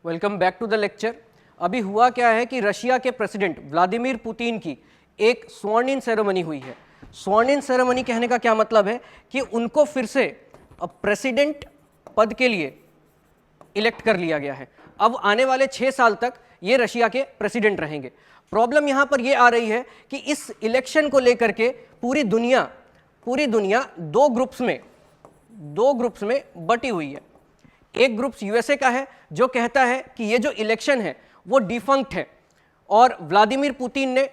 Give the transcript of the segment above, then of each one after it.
Welcome back to the lecture. अभी हुआ क्या है कि रशिया के प्रेसिडेंट व्लादिमीर पुतिन की एक स्वर्ण इन सेरेमनी हुई है। स्वर्ण इन सेरेमनी कहने का क्या मतलब है कि उनको फिर से प्रेसिडेंट पद के लिए इलेक्ट कर लिया गया है। अब आने वाले 6 साल तक ये रशिया के प्रेसिडेंट रहेंगे। प्रॉब्लम यहाँ पर ये आ रही है कि इस इलेक्शन को लेकर के पूरी दुनिया दो ग्रुप्स में बटी हुई है। एक ग्रुप यूएसए का है जो कहता है कि ये जो इलेक्शन है वो डिफंक्ट है और व्लादिमीर पुतिन ने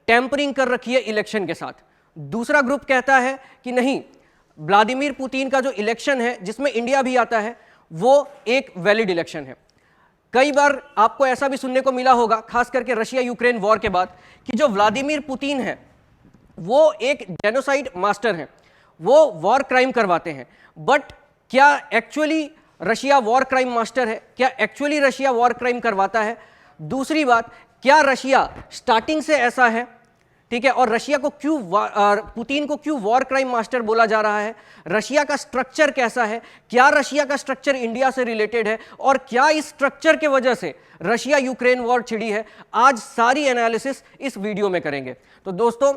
टेम्परिंग कर रखी है इलेक्शन के साथ। दूसरा ग्रुप कहता है कि नहीं, व्लादिमीर पुतिन का जो इलेक्शन है जिसमें इंडिया भी आता है वो एक वैलिड इलेक्शन है। कई बार आपको ऐसा भी सुनने को मिला होगा, खास करके रशिया यूक्रेन वॉर के बाद, कि जो व्लादिमीर पुतिन है वो एक जेनोसाइड मास्टर हैं, वो वॉर क्राइम करवाते हैं। बट क्या actually Russia war crime master है? क्या एक्चुअली रशिया वॉर क्राइम करवाता है? दूसरी बात, क्या रशिया स्टार्टिंग से ऐसा है? ठीक है, और रशिया को क्यों पुतिन को क्यों वॉर क्राइम मास्टर बोला जा रहा है? रशिया का स्ट्रक्चर कैसा है? क्या रशिया का स्ट्रक्चर इंडिया से रिलेटेड है और क्या इस स्ट्रक्चर के वजह से रशिया यूक्रेन वॉर छिड़ी है? आज सारी एनालिसिस इस वीडियो में करेंगे। तो दोस्तों,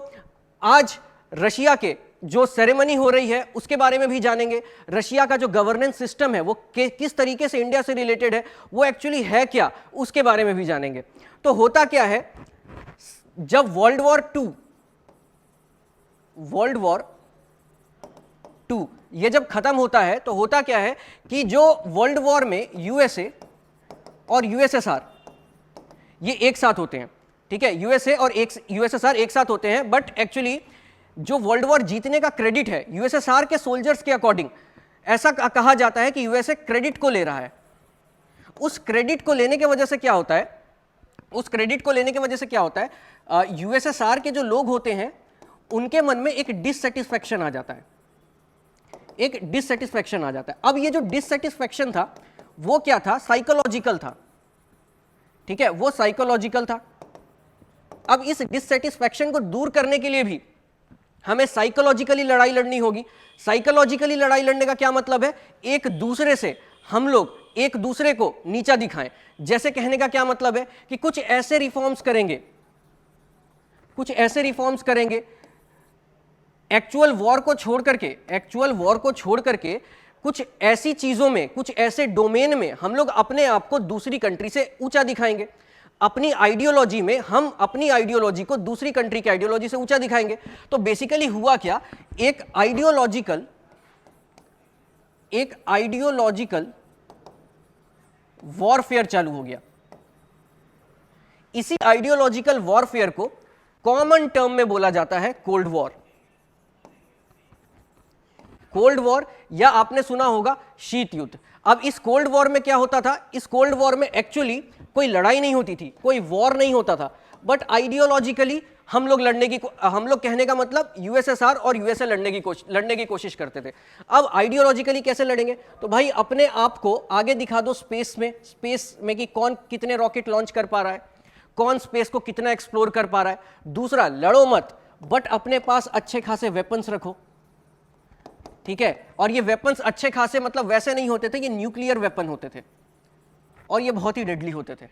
आज रशिया के जो सेरेमनी हो रही है उसके बारे में भी जानेंगे। रशिया का जो गवर्नेंस सिस्टम है वो किस तरीके से इंडिया से रिलेटेड है, वो एक्चुअली है क्या, उसके बारे में भी जानेंगे। तो होता क्या है, जब वर्ल्ड वॉर टू ये जब खत्म होता है तो होता क्या है कि जो वर्ल्ड वॉर में यूएसए और यूएसएसआर ये एक साथ होते हैं। ठीक है, यूएसए और यूएसएसआर एक साथ होते हैं, बट एक्चुअली जो वर्ल्ड वॉर जीतने का क्रेडिट है यूएसएसआर के सोल्जर्स के अकॉर्डिंग ऐसा कहा जाता है कि यूएसए क्रेडिट को ले रहा है। उस क्रेडिट को लेने की वजह से क्या होता है, यूएसएसआर के जो लोग होते हैं उनके मन में एक डिससेटिस्फैक्शन आ जाता है। अब ये जो डिससेटिस्फैक्शन था वो क्या था? साइकोलॉजिकल था। ठीक है, वो साइकोलॉजिकल था। अब इस डिससेटिस्फैक्शन को दूर करने के लिए भी हमें साइकोलॉजिकली लड़ाई लड़नी होगी। साइकोलॉजिकली लड़ाई लड़ने का क्या मतलब है? हम लोग एक दूसरे को नीचा दिखाएं। जैसे कहने का क्या मतलब है कि कुछ ऐसे रिफॉर्म्स करेंगे एक्चुअल वॉर को छोड़ करके कुछ ऐसी चीजों में, कुछ ऐसे डोमेन में हम लोग अपने आप को दूसरी कंट्री से ऊंचा दिखाएंगे। अपनी आइडियोलॉजी में हम अपनी आइडियोलॉजी को दूसरी कंट्री की आइडियोलॉजी से ऊंचा दिखाएंगे। तो बेसिकली हुआ क्या, एक आइडियोलॉजिकल वॉरफेयर चालू हो गया। इसी आइडियोलॉजिकल वॉरफेयर को कॉमन टर्म में बोला जाता है कोल्ड वॉर, या आपने सुना होगा शीत युद्ध। अब इस कोल्ड वॉर में क्या होता था? इस कोल्ड वॉर में एक्चुअली कोई लड़ाई नहीं होती थी, कोई वॉर नहीं होता था, बट आइडियोलॉजिकली हम लोग कहने का मतलब यूएसएसआर और यूएसए लड़ने की कोशिश करते थे। अब आइडियोलॉजिकली कैसे लड़ेंगे? तो भाई अपने आप को आगे दिखा दो स्पेस में कि कौन कितने रॉकेट लॉन्च कर पा रहा है, कौन स्पेस को कितना एक्सप्लोर कर पा रहा है। दूसरा, लड़ो मत, बट अपने पास अच्छे खासे वेपन्स रखो। ठीक है, और ये वेपन्स अच्छे खासे मतलब वैसे नहीं होते थे, ये न्यूक्लियर वेपन होते थे और ये बहुत ही डेडली होते थे।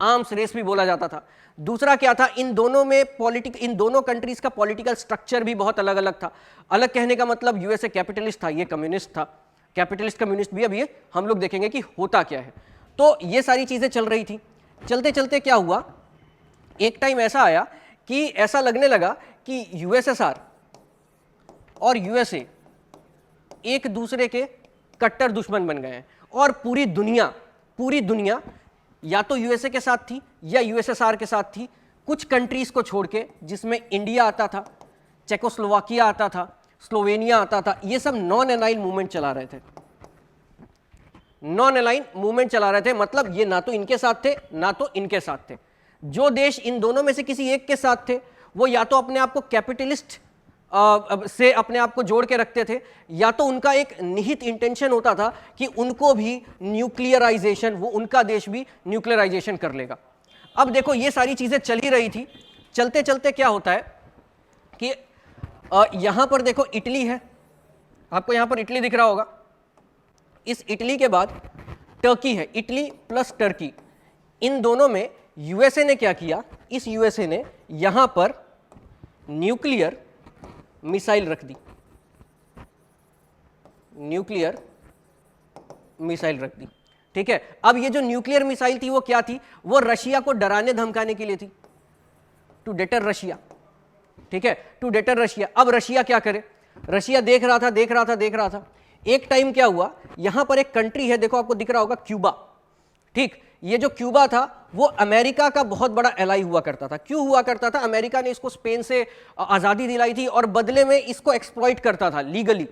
आर्म्स रेस भी बोला जाता था। दूसरा क्या था, इन दोनों कंट्रीज का पॉलिटिकल स्ट्रक्चर भी बहुत अलग अलग था। अलग कहने का मतलब यूएसए कैपिटलिस्ट था, ये कम्युनिस्ट था। कैपिटलिस्ट कम्युनिस्ट भी, अब ये हम लोग देखेंगे कि होता क्या है। तो ये सारी चीजें चल रही थी। चलते चलते क्या हुआ, एक टाइम ऐसा आया कि ऐसा लगने लगा कि यूएसएसआर और यूएसए एक दूसरे के कट्टर दुश्मन बन गए हैं और पूरी दुनिया या तो यूएसए के साथ थी या यूएसएसआर के साथ थी। कुछ कंट्रीज को छोड़ के, जिसमें इंडिया आता था, चेकोस्लोवाकिया आता था, स्लोवेनिया आता था, ये सब नॉन अलाइन मूवमेंट चला रहे थे। मतलब ये ना तो इनके साथ थे ना तो इनके साथ थे। जो देश इन दोनों में से किसी एक के साथ थे वो या तो अपने आप को कैपिटलिस्ट से अपने आप को जोड़ के रखते थे, या तो उनका एक निहित इंटेंशन होता था कि उनको भी न्यूक्लियराइजेशन, वो उनका देश भी न्यूक्लियराइजेशन कर लेगा। अब देखो ये सारी चीजें चल ही रही थी। चलते चलते क्या होता है कि यहां पर देखो इटली है, आपको यहां पर इटली दिख रहा होगा। इस इटली के बाद टर्की है, इटली प्लस टर्की, इन दोनों में यूएसए ने क्या किया, इस यूएसए ने यहां पर न्यूक्लियर मिसाइल रख दी, न्यूक्लियर मिसाइल रख दी। ठीक है, अब ये जो न्यूक्लियर मिसाइल थी वो क्या थी, वो रशिया को डराने धमकाने के लिए थी, टू डेटर रशिया। ठीक है, टू डेटर रशिया। अब रशिया क्या करे, रशिया देख रहा था। एक टाइम क्या हुआ, यहां पर एक कंट्री है, देखो आपको दिख रहा होगा, क्यूबा। ठीक, ये जो क्यूबा था वो अमेरिका का बहुत बड़ा एलाई हुआ करता था। क्यों हुआ करता था, अमेरिका ने इसको स्पेन से आजादी दिलाई थी और बदले में इसको एक्सप्लॉइट करता था लीगली।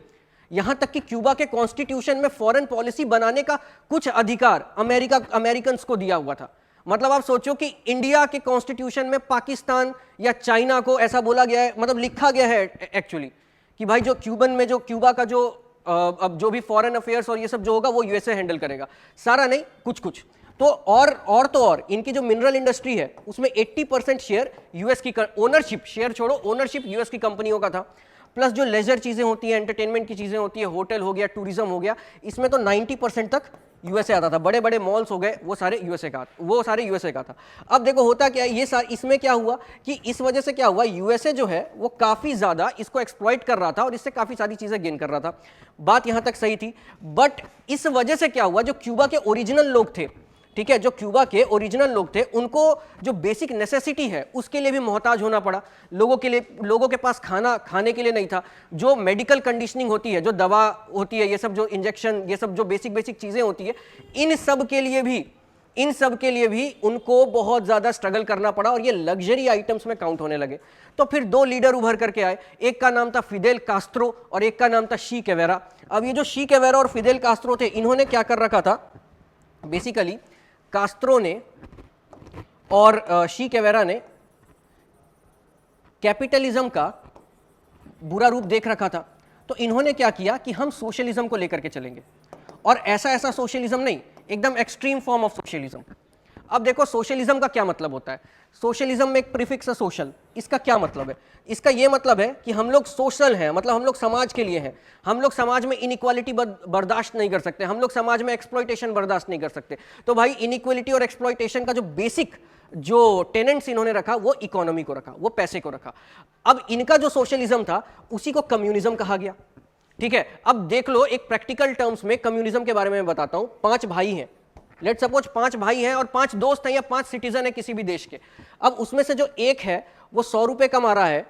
यहां तक कि क्यूबा के कॉन्स्टिट्यूशन में फॉरेन पॉलिसी बनाने का कुछ अधिकार अमेरिकन्स को दिया हुआ था। मतलब आप सोचो कि इंडिया के कॉन्स्टिट्यूशन में पाकिस्तान या चाइना को ऐसा बोला गया है, मतलब लिखा गया है एक्चुअली कि भाई जो क्यूबन में जो क्यूबा का जो अब जो भी फॉरेन अफेयर्स और ये सब जो होगा वो यूएसए हैंडल करेगा, सारा नहीं कुछ कुछ। तो और इनकी जो मिनरल इंडस्ट्री है उसमें 80% शेयर यूएस की, ओनरशिप, शेयर छोड़ो, ओनरशिप यूएस की कंपनियों का था। प्लस जो लेजर चीजें होती हैं, एंटरटेनमेंट की चीजें होती है, होटल हो गया, टूरिज्म हो गया, इसमें तो 90% तक यूएसए आता था। बड़े बड़े मॉल्स हो गए, वो सारे यूएसए का था। अब देखो होता क्या है, इसमें क्या हुआ कि इस वजह से क्या हुआ, यूएसए जो है वो काफी ज्यादा इसको एक्सप्लॉइट कर रहा था और इससे काफी सारी चीजें गेन कर रहा था। बात यहां तक सही थी, बट इस वजह से क्या हुआ, जो क्यूबा के ओरिजिनल लोग थे, ठीक है, जो क्यूबा के ओरिजिनल लोग थे, उनको जो बेसिक नेसेसिटी है उसके लिए भी मोहताज होना पड़ा। लोगों के पास खाने के लिए नहीं था। जो मेडिकल कंडीशनिंग होती है, जो दवा होती है, ये सब जो इंजेक्शन, ये सब जो बेसिक चीजें होती है, इन सब के लिए भी उनको बहुत ज्यादा स्ट्रगल करना पड़ा और ये लग्जरी आइटम्स में काउंट होने लगे। तो फिर दो लीडर उभर करके आए, एक का नाम था फिदेल कास्त्रो और एक का नाम था शी केवेरा। अब ये जो शी केवेरा और फिदेल कास्त्रो थे, इन्होंने क्या कर रखा था, बेसिकली कास्त्रो ने और शी केवेरा ने कैपिटलिज्म का बुरा रूप देख रखा था। तो इन्होंने क्या किया कि हम सोशलिज्म को लेकर के चलेंगे, और ऐसा सोशलिज्म नहीं, एकदम एक्सट्रीम फॉर्म ऑफ सोशलिज्म। अब देखो सोशलिज्म का क्या मतलब होता है, सोशलिज्म में एक प्रीफिक्स है सोशल, इसका क्या मतलब है, इसका ये मतलब है कि हम लोग सोशल हैं, मतलब हम लोग समाज के लिए हैं, हम लोग समाज में इनइक्वालिटी बर्दाश्त नहीं कर सकते, हम लोग समाज में एक्सप्लॉइटेशन बर्दाश्त नहीं कर सकते। तो भाई इनइक्वालिटी और एक्सप्लॉइटेशन का जो बेसिक जो टेनेंट्स इन्होंने रखा, वो इकोनॉमी को रखा, वो पैसे को रखा। अब इनका जो सोशलिज्म था उसी को कम्युनिज्म कहा गया। ठीक है, अब देख लो एक प्रैक्टिकल टर्म्स में कम्युनिज्म के बारे में बताता हूं। 5 भाई हैं, लेट सपोज 5 भाई हैं और 5 दोस्त हैं या 5 सिटीजन है किसी भी देश के। अब उसमें से जो एक है वो 100 रुपए कमा रहा है,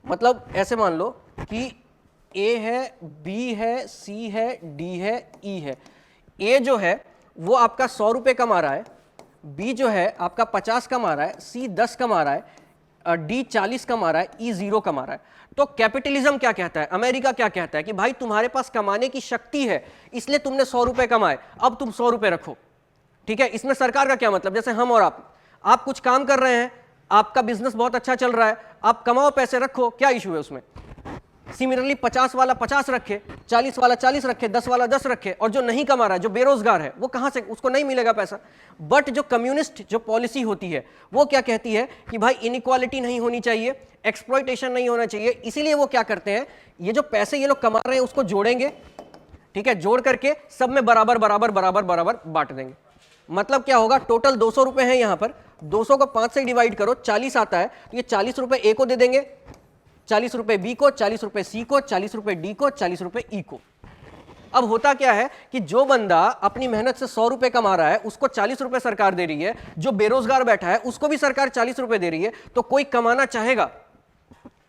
मतलब ऐसे मान लो कि ए है, बी है, सी है, डी है, ई है। ए जो है वो आपका 100 रुपए कमा रहा है, बी जो है आपका 50 कमा रहा है, सी 10 कमा रहा है, डी 40 कमा रहा है, ई 0 कमा रहा है। तो कैपिटलिज्म क्या कहता है, अमेरिका क्या कहता है कि भाई तुम्हारे पास कमाने की शक्ति है, इसलिए तुमने 100 रुपए कमाए, अब तुम 100 रुपए रखो। ठीक है, इसमें सरकार का क्या मतलब, जैसे हम और आप कुछ काम कर रहे हैं, आपका बिजनेस बहुत अच्छा चल रहा है, आप कमाओ पैसे रखो, क्या इशू है उसमें। सिमिलरली 50 वाला 50 रखे, 40 वाला 40 रखे, 10 वाला 10 रखे, और जो नहीं कमा रहा है, जो बेरोजगार है, वो कहां से, उसको नहीं मिलेगा पैसा। बट जो कम्युनिस्ट जो पॉलिसी होती है वो क्या कहती है कि भाई इनइक्वालिटी नहीं होनी चाहिए, एक्सप्लॉइटेशन नहीं होना चाहिए, इसीलिए वो क्या करते हैं, ये जो पैसे ये लोग कमा रहे हैं उसको जोड़ेंगे, ठीक है, जोड़ करके सब में बराबर बराबर बराबर बराबर बांट देंगे। मतलब क्या होगा, टोटल 200 रुपए हैं यहां पर, 200 को 5 से डिवाइड करो, 40 आता है, तो ये 40 रुपए ए को दे देंगे, 40 रुपए बी को, 40 रुपए सी को, 40 रुपए डी को, 40 रुपए ई को। अब होता क्या है कि जो बंदा अपनी मेहनत से 100 रुपए कमा रहा है उसको 40 रुपए सरकार दे रही है, जो बेरोजगार बैठा है उसको भी सरकार 40 रुपए दे रही है, तो कोई कमाना चाहेगा,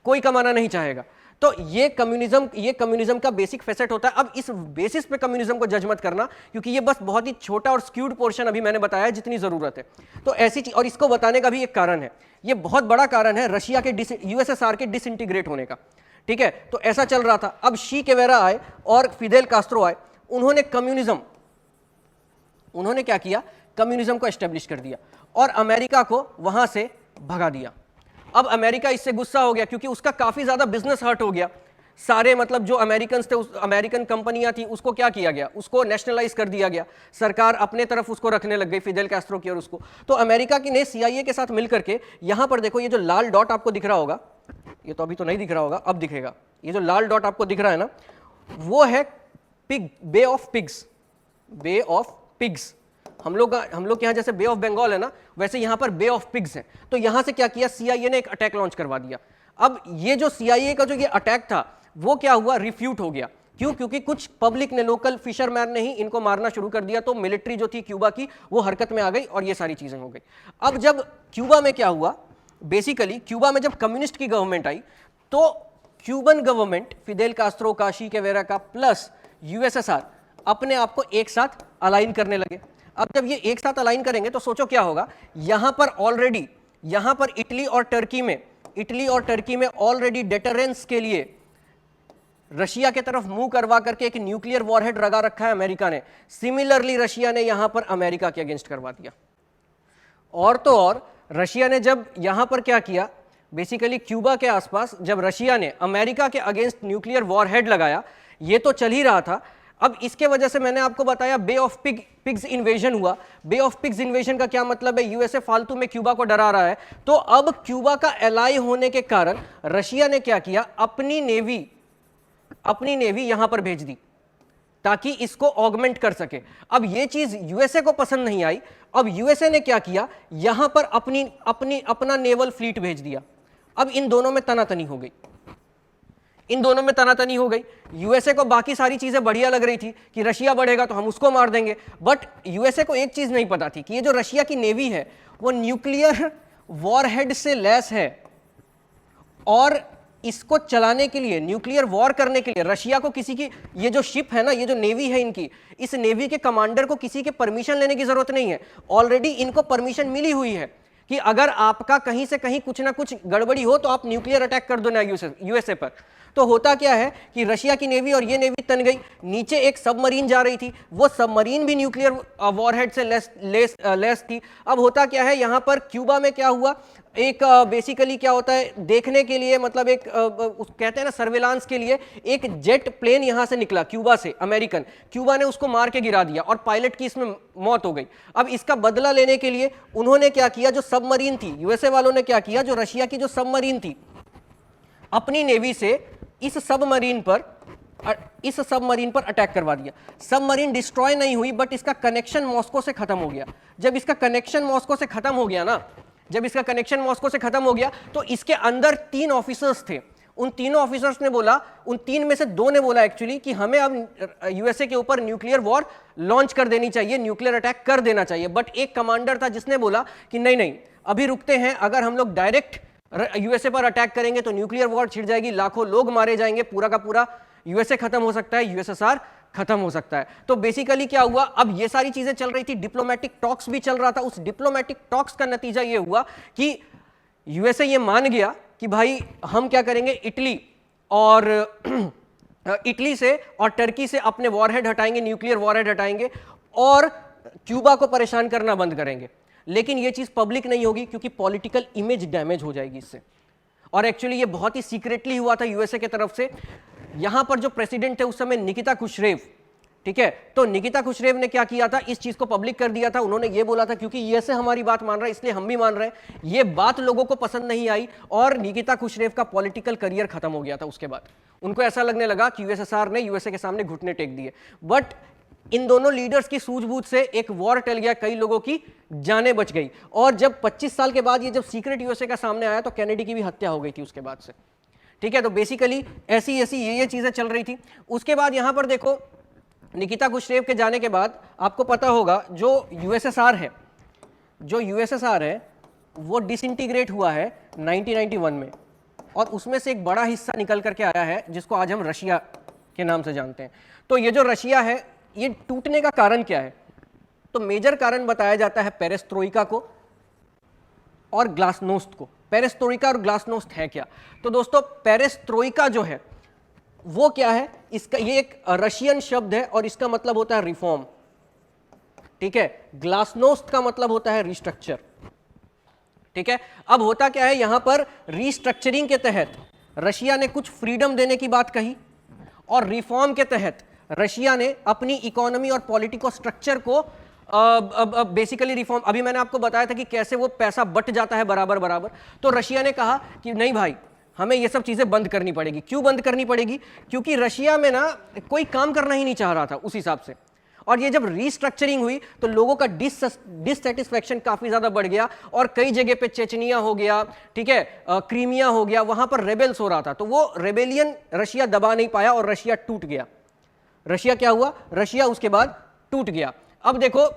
कोई कमाना नहीं चाहेगा। तो ये कम्युनिज्म का बेसिक फेसेट होता है। अब इस बेसिस पे कम्युनिज्म को जज मत करना, क्योंकि ये बस बहुत ही छोटा और स्क्यूड पोर्शन अभी मैंने बताया है जितनी जरूरत है। तो ऐसी चीज, और इसको बताने का भी एक कारण है, ये बहुत बड़ा कारण है रशिया के यूएसएसआर के डिसइंटीग्रेट होने का। ठीक है, तो ऐसा चल रहा था। अब शी केवेरा आए और फिदेल कास्त्रो आए, उन्होंने क्या किया, कम्युनिज्म को एस्टेब्लिश कर दिया और अमेरिका को वहां से भगा दिया। अब अमेरिका इससे गुस्सा हो गया क्योंकि उसका काफी ज्यादा बिजनेस हर्ट हो गया। सारे मतलब जो अमेरिकन थे, उस अमेरिकन कंपनियां थी, उसको क्या किया गया, उसको नेशनलाइज कर दिया गया, सरकार अपने तरफ उसको रखने लग गई, फिदेल कास्त्रो की और उसको। तो अमेरिका की ने CIA के साथ मिलकर के, यहां पर देखो ये जो लाल डॉट आपको दिख रहा होगा, ये तो अभी तो नहीं दिख रहा होगा, अब दिखेगा, ये जो लाल डॉट आपको दिख रहा है ना, वो है बे ऑफ पिग्स। हम लोग के यहाँ जैसे बे ऑफ बंगाल है ना, वैसे यहाँ पर बे ऑफ पिग्स है। तो यहाँ से क्या किया, CIA ने एक अटैक लॉन्च करवा दिया। अब ये जो CIA का जो ये अटैक था वो क्या हुआ, रिफ्यूट हो गया। क्यों? क्योंकि कुछ पब्लिक ने, लोकल फिशरमैन ने ही इनको मारना शुरू कर दिया, तो मिलिट्री जो थी क्यूबा की वो हरकत में आ गई और ये सारी चीजें हो गई। अब जब क्यूबा में क्या हुआ, बेसिकली क्यूबा में जब कम्युनिस्ट की गवर्नमेंट आई तो क्यूबन गवर्नमेंट, फिदेल कास्त्रो, काशी केवेरा का प्लस USSR अपने आप को एक साथ अलाइन करने लगे। अब जब ये एक साथ अलाइन करेंगे तो सोचो क्या होगा, यहां पर ऑलरेडी, यहां पर इटली और टर्की में ऑलरेडी डेटरेंस के लिए रशिया के तरफ मुंह करवा करके एक न्यूक्लियर वॉरहेड लगा रखा है अमेरिका ने। सिमिलरली रशिया ने यहां पर अमेरिका के अगेंस्ट करवा दिया। और तो और रशिया ने जब यहां पर क्या किया, बेसिकली क्यूबा के आसपास जब रशिया ने अमेरिका के अगेंस्ट न्यूक्लियर वॉरहेड लगाया, ये तो चल ही रहा था। अब इसके वजह से मैंने आपको बताया बे ऑफ पिग्स इन्वेजन हुआ। बे ऑफ पिग्स इन्वेजन का क्या मतलब है, यूएसए फालतू में क्यूबा को डरा रहा है। तो अब क्यूबा का एलाई होने के कारण रशिया ने क्या किया, अपनी नेवी यहां पर भेज दी ताकि इसको ऑगमेंट कर सके। अब ये चीज यूएसए को पसंद नहीं आई। अब यूएसए ने क्या किया, यहां पर अपना नेवल फ्लीट भेज दिया। अब इन दोनों में तनातनी हो गई। यूएसए को बाकी सारी चीजें बढ़िया लग रही थी कि रशिया बढ़ेगा तो हम उसको मार देंगे, बट यूएसए को एक चीज नहीं पता थी कि ये जो रशिया की नेवी है वो न्यूक्लियर वॉरहेड से लैस है और इसको चलाने के लिए, न्यूक्लियर वॉर करने के लिए रशिया को किसी की, ये जो शिप है ना, ये जो नेवी है इनकी, इस नेवी के कमांडर को किसी के परमिशन लेने की जरूरत नहीं है। ऑलरेडी इनको परमिशन मिली हुई है कि अगर आपका कहीं से कहीं कुछ ना कुछ गड़बड़ी हो तो आप न्यूक्लियर अटैक कर दो ना यूएसए पर। तो होता क्या है कि रशिया की नेवी और ये नेवी तन गई, नीचे एक सबमरीन जा रही थी, वो सबमरीन भी न्यूक्लियर वॉरहेड से लेस थी। अब होता क्या है, यहाँ पर क्यूबा में क्या हुआ, एक बेसिकली क्या होता है देखने के लिए, मतलब एक कहते हैं ना सर्विलांस के लिए, एक जेट प्लेन यहाँ से निकला क्यूबा से, अमेरिकन। क्यूबा ने उसको मार के गिरा दिया और पायलट की इसमें मौत हो गई। अब इसका बदला लेने के लिए उन्होंने क्या किया, जो सबमरीन थी, यूएसए वालों ने क्या किया, जो रशिया की जो सबमरीन थी, अपनी नेवी से इस सबमरीन पर अटैक करवा दिया। सबमरीन डिस्ट्रॉय नहीं हुई, बट इसका कनेक्शन मॉस्को से खत्म हो गया। जब इसका कनेक्शन मॉस्को से खत्म हो गया तो इसके अंदर 3 ऑफिसर्स थे। उन तीनों ऑफिसर्स ने बोला, उन 3 में से 2 ने बोला एक्चुअली कि हमें अब यूएसए के ऊपर न्यूक्लियर वॉर लॉन्च कर देनी चाहिए, न्यूक्लियर अटैक कर देना चाहिए। बट एक कमांडर था जिसने बोला कि नहीं, अभी रुकते हैं, अगर हम लोग डायरेक्ट यूएसए पर अटैक करेंगे तो न्यूक्लियर वॉर छिड़ जाएगी, लाखों लोग मारे जाएंगे, पूरा का पूरा यूएसए खत्म हो सकता है, यूएसएसआर खत्म हो सकता है। तो बेसिकली क्या हुआ, अब ये सारी चीजें चल रही थी, डिप्लोमेटिक टॉक्स भी चल रहा था। उस डिप्लोमेटिक टॉक्स का नतीजा ये हुआ कि यूएसए ये मान गया कि भाई हम क्या करेंगे, इटली से और टर्की से अपने वॉरहेड हटाएंगे, न्यूक्लियर वॉरहेड हटाएंगे और क्यूबा को परेशान करना बंद करेंगे। लेकिन ये चीज पब्लिक नहीं होगी क्योंकि पॉलिटिकल इमेज डैमेज हो जाएगी इससे। और एक्चुअली ये बहुत ही सीक्रेटली हुआ था यूएसए के तरफ से। यहां पर जो प्रेसिडेंट थे उस समय निकिता खुश्रेव, ठीक है, तो निकिता खुश्रेव ने क्या किया था, इस चीज को पब्लिक कर दिया था। उन्होंने ये बोला था क्योंकि यूएसए हमारी बात मान रहा है इसलिए हम भी मान रहे हैं। ये बात लोगों को पसंद नहीं आई और निकिता खुश्रेव का पॉलिटिकल करियर खत्म हो गया था। उसके बाद उनको ऐसा लगने लगा कि यूएसएसआर ने यूएसए के सामने घुटने टेक दिए। बट इन दोनों लीडर्स की सूझबूझ से एक वॉर टल गया, कई लोगों की जानें बच गई। और जब 25 साल के बाद ये जब सीक्रेट यूएसए का सामने आया तो कैनेडी की भी हत्या हो गई थी उसके बाद से, ठीक है। तो बेसिकली ऐसी ये चीजें चल रही थी। उसके बाद यहां पर देखो, निकिता खुश्रेव के जाने के बाद आपको पता होगा जो यूएसएसआर है वो डिसइंटीग्रेट हुआ है 1991 में, और उसमें से एक बड़ा हिस्सा निकल करके आया है जिसको आज हम रशिया के नाम से जानते हैं। तो ये जो रशिया है, ये टूटने का कारण क्या है, तो मेजर कारण बताया जाता है पेरेस्ट्रोइका को और ग्लासनोस्ट को। पेरेस्ट्रोइका और ग्लासनोस्ट है क्या, तो दोस्तों पेरेस्ट्रोइका जो है वो क्या है, इसका ये एक रशियन शब्द है और इसका मतलब होता है रिफॉर्म, ठीक है। ग्लासनोस्ट का मतलब होता है रिस्ट्रक्चर, ठीक है। अब होता क्या है, यहां पर रिस्ट्रक्चरिंग के तहत रशिया ने कुछ फ्रीडम देने की बात कही और रिफॉर्म के तहत रशिया ने अपनी इकोनॉमी और पॉलिटिकल स्ट्रक्चर को बेसिकली रिफॉर्म, अभी मैंने आपको बताया था कि कैसे वो पैसा बट जाता है बराबर बराबर। तो रशिया ने कहा कि नहीं भाई, हमें ये सब चीजें बंद करनी पड़ेगी। क्यों बंद करनी पड़ेगी, क्योंकि रशिया में ना कोई काम करना ही नहीं चाह रहा था उस हिसाब से। और ये जब रीस्ट्रक्चरिंग हुई तो लोगों का डिससेटिस्फैक्शन काफी ज्यादा बढ़ गया और कई जगह पे चेचनिया हो गया, ठीक है, क्रीमिया हो गया, वहां पर रेबेल्स हो रहा था। तो वो रेबेलियन रशिया दबा नहीं पाया और रशिया टूट गया। रशिया क्या हुआ? रशिया उसके बाद टूट गया। अब देखो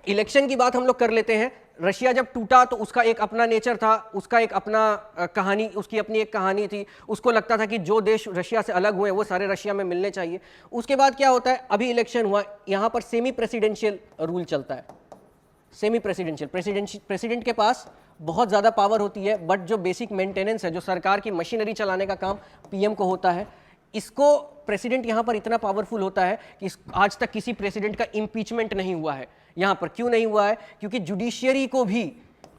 इलेक्शन की बात हम लोग कर लेते हैं। रशिया जब टूटा तो उसका एक अपना नेचर था, उसका एक अपना कहानी, उसकी अपनी एक कहानी थी। उसको लगता था कि जो देश रशिया से अलग हुए वो सारे रशिया में मिलने चाहिए। उसके बाद क्या होता है, अभी इलेक्शन हुआ, यहां पर सेमी प्रेसिडेंशियल रूल चलता है। सेमी प्रेसिडेंशियल, प्रेसिडेंट के पास बहुत ज़्यादा पावर होती है, बट जो बेसिक मेंटेनेंस है, जो सरकार की मशीनरी चलाने का काम पीएम को होता है। इसको प्रेसिडेंट यहाँ पर इतना पावरफुल होता है कि आज तक किसी प्रेसिडेंट का इम्पीचमेंट नहीं हुआ है। यहाँ पर क्यों नहीं हुआ है? क्योंकि जुडिशियरी को भी,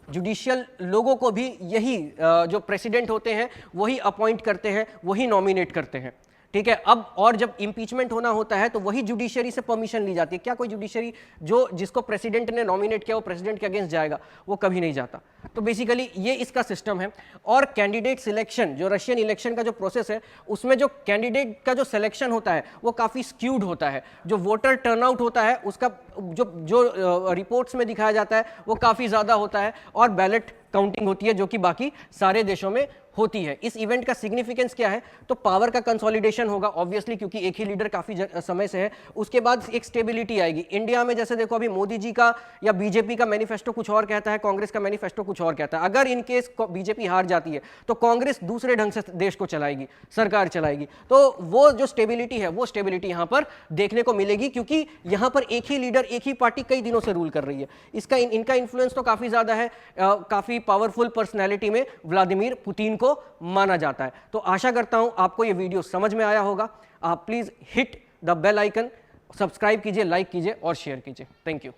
जुडिशियल लोगों को भी यही जो प्रेसिडेंट होते हैं वही अपॉइंट करते हैं, वही नॉमिनेट करते हैं, ठीक है। अब और जब इंपीचमेंट होना होता है तो वही जुडिशियरी से परमिशन ली जाती है। क्या कोई जुडिशियरी जो जिसको प्रेसिडेंट ने नॉमिनेट किया वो प्रेसिडेंट के अगेंस्ट जाएगा? वो कभी नहीं जाता। तो बेसिकली ये इसका सिस्टम है। और कैंडिडेट सिलेक्शन, जो रशियन इलेक्शन का जो प्रोसेस है, उसमें जो कैंडिडेट का जो सिलेक्शन होता है वो काफ़ी स्क्यूड होता है। जो वोटर टर्नआउट होता है उसका जो रिपोर्ट्स में दिखाया जाता है वो काफ़ी ज़्यादा होता है और बैलेट काउंटिंग होती है, जो कि बाकी सारे देशों में होती है। इस इवेंट का सिग्निफिकेंस क्या है? तो पावर का कंसोलिडेशन होगा ऑब्वियसली, क्योंकि एक ही लीडर काफी समय से है। उसके बाद एक स्टेबिलिटी आएगी। इंडिया में जैसे देखो अभी मोदी जी का या बीजेपी का मैनिफेस्टो कुछ और कहता है, कांग्रेस का मैनिफेस्टो कुछ और कहता है। अगर इन केस बीजेपी हार जाती है तो कांग्रेस दूसरे ढंग से देश को चलाएगी, सरकार चलाएगी। तो वो जो स्टेबिलिटी है वो स्टेबिलिटी यहां पर देखने को मिलेगी, क्योंकि यहां पर एक ही लीडर, एक ही पार्टी कई दिनों से रूल कर रही है। इनका इन्फ्लुएंस तो काफी ज्यादा है। काफी पावरफुल पर्सनैलिटी में व्लादिमीर पुतिन को माना जाता है। तो आशा करता हूं आपको यह वीडियो समझ में आया होगा। आप please hit the bell icon, subscribe कीजिए, लाइक कीजिए और शेयर कीजिए। Thank you.